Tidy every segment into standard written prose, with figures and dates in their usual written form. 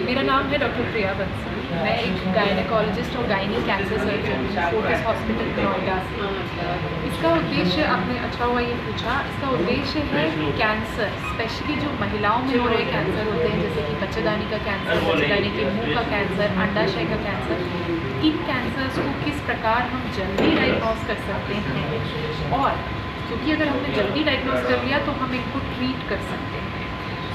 मेरा नाम है डॉक्टर प्रिया बंसल। मैं एक गायनेकोलॉजिस्ट और gynae cancer surgeon Fortis hospital Noida से। इसका उद्देश्य, आपने अच्छा हुआ ये पूछा, इसका उद्देश्य है कैंसर, स्पेशली जो महिलाओं में हो रहे कैंसर होते हैं, जैसे कि बच्चेदानी का कैंसर, बच्चेदानी के मुंह का कैंसर, अंडाशय का कैंसर, इन कैंसर्स को किस प्रकार हम जल्दी डायग्नोस कर सकते हैं। और क्योंकि अगर हमने जल्दी डायग्नोस कर लिया तो हम इनको ट्रीट कर सकते हैं।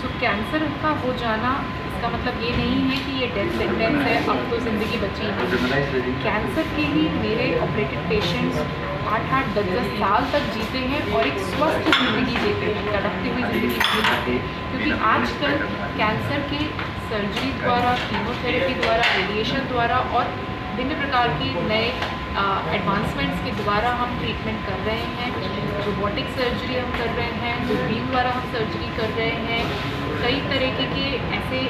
सो कैंसर का हो जाना, इसका मतलब ये नहीं है कि ये डेथ सेंटेंस है, अब तो ज़िंदगी बची नहीं। कैंसर के लिए मेरे ऑपरेटेड पेशेंट्स 8-8, 10-10 साल तक जीते हैं और एक स्वस्थ ज़िंदगी जीते हैं, तड़पती हुई ज़िंदगी जीते हैं। क्योंकि आजकल कैंसर के सर्जरी द्वारा, कीमोथेरेपी द्वारा, रेडिएशन द्वारा और भिन्न प्रकार के नए एडवांसमेंट्स के द्वारा हम ट्रीटमेंट कर रहे हैं। रोबोटिक सर्जरी हम कर रहे हैं, दूरबीन द्वारा हम सर्जरी कर रहे हैं। कई तरह के ऐसे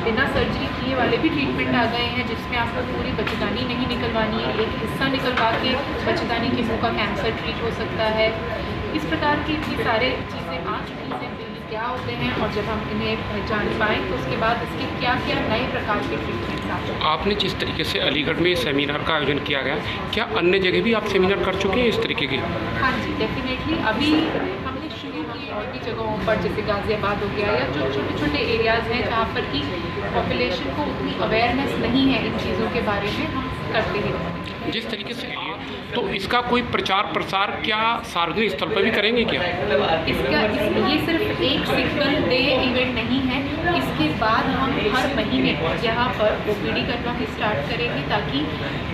बिना सर्जरी किए वाले भी ट्रीटमेंट आ गए हैं, जिसमें आपको पूरी बच्चेदानी नहीं निकलवानी है, एक हिस्सा निकलवा के बच्चेदानी के मुंह का कैंसर ट्रीट हो सकता है। इस प्रकार की इतनी सारे चीज़ें आ चुकी हैं, क्या होते हैं, और जब हम इन्हें पहचान पाएँ तो उसके बाद इसके क्या क्या नए प्रकार के ट्रीटमेंट्स आते हैं। आपने जिस तरीके से अलीगढ़ में सेमिनार का आयोजन किया गया, क्या अन्य जगह भी आप सेमिनार कर चुके हैं इस तरीके के? हाँ जी, डेफिनेटली। अभी हमने शुरू की और भी जगहों पर, जैसे गाज़ियाबाद हो गया, या जो छोटे छोटे एरियाज़ हैं जहाँ पर कि पॉपुलेशन को उतनी अवेयरनेस नहीं है इन चीज़ों के बारे में, हम करते हैं। जिस तरीके से तो इसका कोई प्रचार प्रसार क्या सार्वजनिक स्थल पर भी करेंगे क्या? ये सिर्फ एक सिंगल डे इवेंट नहीं है। इसके बाद हम हर महीने यहाँ पर OPD करना भी स्टार्ट करेंगे, ताकि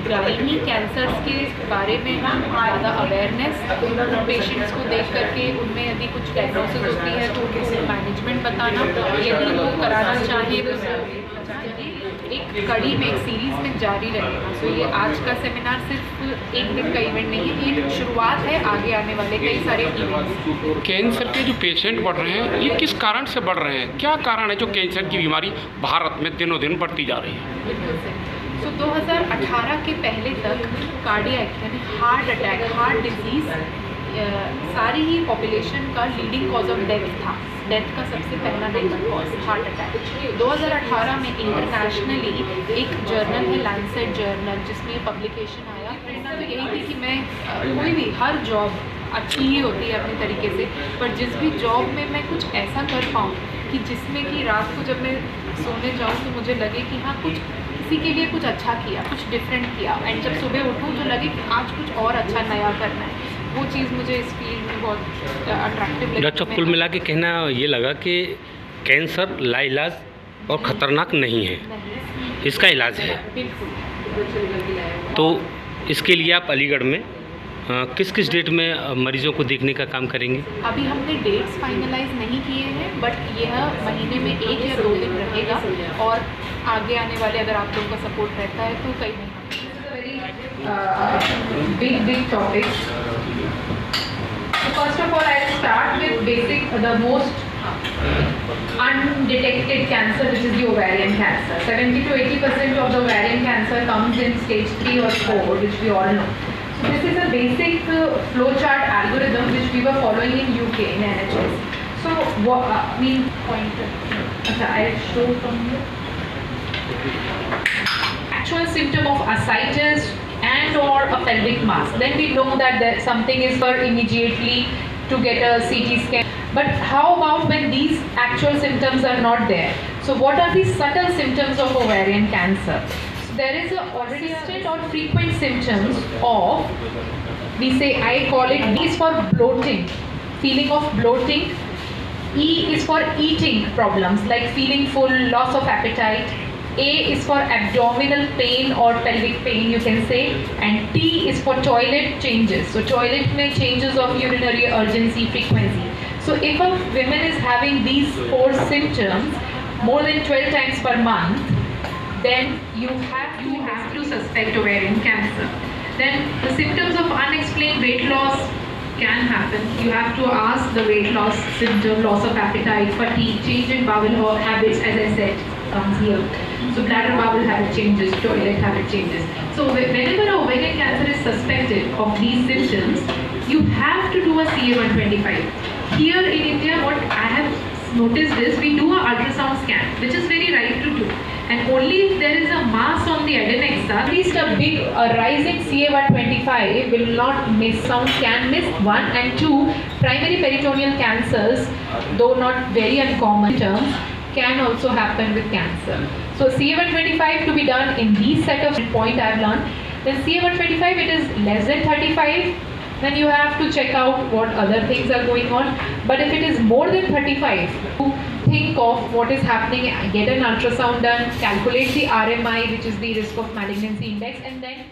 गायनी कैंसर्स के बारे में हम ज़्यादा अवेयरनेस, पेशेंट्स को देख करके उनमें यदि कुछ डायग्नोसिस होती है तो उनको मैनेजमेंट बताना, यदि वो कराना चाहे तो एक कड़ी में, एक सीरीज़ में जारी रहेगा। तो ये आज का सेमिनार सिर्फ एक दिन का इवेंट नहीं है, ये शुरुआत है आगे आने वाले कई सारे इवेंट्स। कैंसर के जो पेशेंट बढ़ रहे हैं, ये किस कारण से बढ़ रहे हैं? क्या कारण है जो कैंसर की बीमारी भारत में दिनों दिन बढ़ती जा रही है? बिल्कुल सही। तो 2018 के पहले तक कार्डियक यानी हार्ट अटैक, हार्ट डिजीज़ सारी ही पॉपुलेशन का लीडिंग कॉज ऑफ डेथ था। डेथ का सबसे पहला नंबर कॉज हार्ट अटैक। 2018 में इंटरनेशनली एक जर्नल है, लैंसेट जर्नल, जिसमें पब्लिकेशन आया। प्रेरणा तो यही थी कि मैं कोई भी, हर जॉब अच्छी ही होती है अपने तरीके से, पर जिस भी जॉब में मैं कुछ ऐसा कर पाऊँ कि जिसमें कि रात को जब मैं सोने जाऊँ तो मुझे लगे कि हाँ, कुछ किसी के लिए कुछ अच्छा किया, कुछ डिफरेंट किया, एंड जब सुबह उठूँ तो लगे कि आज कुछ और अच्छा नया करना है। वो चीज़ मुझे इस फील्ड में बहुत अट्रैक्टिव लगी। डॉक्टर, कुल मिला के कहना ये लगा कि कैंसर लाइलाज और ख़तरनाक नहीं है, इसका इलाज है। बिल्कुल। तो इसके लिए आप अलीगढ़ में किस किस डेट में मरीजों को देखने का काम करेंगे? अभी हमने डेट्स फाइनलाइज नहीं किए हैं, बट यह महीने में 1 या 2 दिन रहेगा, और आगे आने वाले अगर आप लोगों का सपोर्ट रहता है तो कई big topics. First of all, I'll start with basic, the most undetected cancer, which is the ovarian cancer. 70 to 80% of the ovarian cancer comes in stage 3 or 4, which we all know. So this is a basic flowchart algorithm which we were following in UK in NHS. So what pointer? Okay, I'll show from here. Actual symptom of ascites and or a pelvic mass, then we know that something is for immediately to get a CT scan. But how about when these actual symptoms are not there? So what are the subtle symptoms of ovarian cancer? So there is already listed or frequent symptoms of, we say, I call it, B is for bloating, feeling of bloating. E is for eating problems like feeling full, loss of appetite. A is for abdominal pain or pelvic pain, you can say, and T is for toilet changes. So toilet में changes of urinary urgency, frequency. So if a woman is having these 4 symptoms more than 12 times per month, then you have to suspect ovarian cancer. Then the symptoms of unexplained weight loss can happen. You have to ask the weight loss symptom, loss of appetite, fatigue, change in bowel habits, as I said, comes here. So bladder bowel habit changes, toilet habit changes. So whenever ovarian cancer is suspected of these symptoms, you have to do a CA-125. Here in India, what I have noticed is we do an ultrasound scan, which is very right to do. only if there is a mass on the adnexus, at least a big rising CA125 will not miss, can miss 1 and 2 primary peritoneal cancers, though not very uncommon terms, can also happen with cancer. So CA125 to be done in these set of point I've learned. Then CA125, it is less than 35, then you have to check out what other things are going on. But if it is more than 35, think of what is happening, get an ultrasound done, calculate the RMI, which is the risk of malignancy index, and then